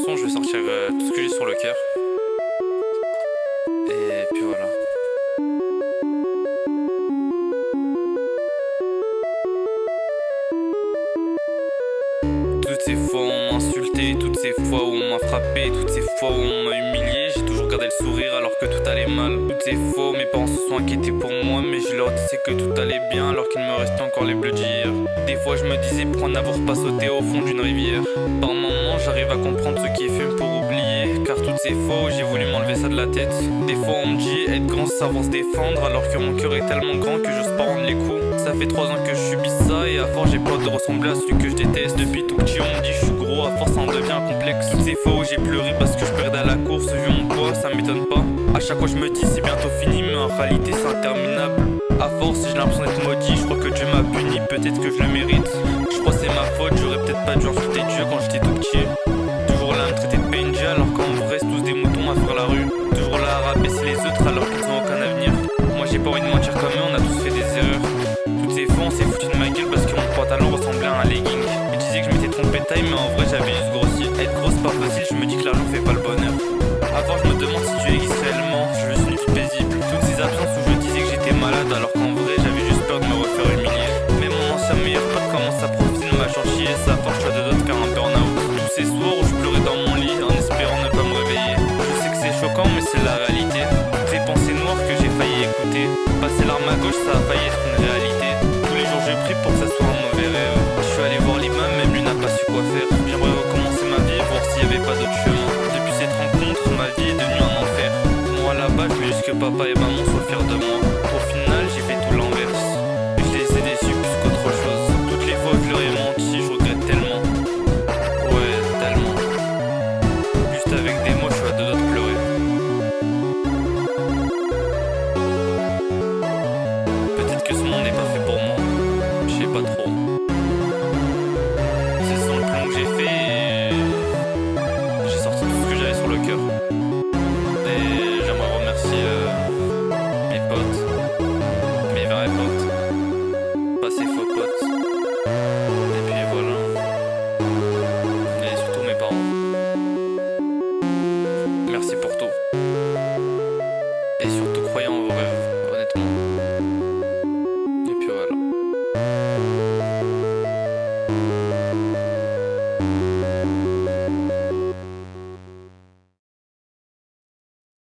chanson, je vais sortir tout ce que j'ai sur le cœur. Et puis voilà. Toutes ces fois où on m'a insulté, toutes ces fois où on m'a frappé, toutes ces fois où on m'a humilié, j'ai toujours gardé le sourire alors que tout allait mal. Toutes ces fois où mes parents se sont inquiétés pour moi, mais je leur disais que tout allait bien alors qu'il me restait encore les bleus d'hier. Des fois je me disais pourquoi n'avoir pas sauté au fond d'une rivière. Par moments j'arrive à comprendre ce qui est fait pour oublier, car toutes ces fois où j'ai voulu m'enlever ça de la tête. Des fois on me dit être grand c'est savoir se défendre, alors que mon cœur est tellement grand que j'ose pas rendre les coups. Ça fait 3 ans que je subis ça et à force j'ai peur de ressembler à celui que je déteste. Depuis tout petit on me dit je suis gros, à force ça en devient un complexe. Toutes ces fois où j'ai pleuré parce que je perdais à la course, vu mon poids ça m'étonne pas. À chaque fois je me dis c'est bientôt fini, mais en réalité c'est interminable. À force j'ai l'impression d'être maudit, je crois que Dieu m'a puni, peut-être que je le mérite. Je crois que c'est ma faute, j'aurais peut-être pas dû insulter Dieu quand j'étais tout petit. Toujours là à me traiter de PNJ alors qu'en vrai c'est tous des moutons à faire la rue. Toujours là à rabaisser les autres alors qu'ils ont aucun avenir. Moi j'ai pas envie de mentir comme eux, on a tous fait des erreurs. Toutes ces fois on s'est foutu de ma gueule parce que mon pantalon ressemblait à un legging. Ils disaient que je m'étais trompé de taille, mais en vrai j'avais juste grossi. Être gros c'est pas facile, je me dis que l'argent fait pas le bonheur. Avant je me demande si Dieu existe réellement, je veux une vie paisible. Toutes ces absences où je disais que j'étais malade alors qu'en vrai j'avais juste peur de me refaire humilier. Mais mon ancien meilleur pote commence à profiter de ma gentillesse et ça force de d'autres faire un burn-out. Tous ces soirs où je pleurais dans mon lit en espérant ne pas me réveiller. Je sais que c'est choquant mais c'est la réalité. Toutes ces pensées noires que j'ai failli écouter. Passer l'arme à gauche ça a failli être une réalité. Tous les jours je prie pour que ça soit un mauvais rêve. Je suis allé voir l'imam, même lui n'a pas su quoi faire. J'aimerais recommencer ma vie, voir s'il y avait pas d'autre chemin. Depuis cette rencontre, ma vie est devenue un enfer. Moi là-bas, je veux juste que papa et maman soient fiers de moi.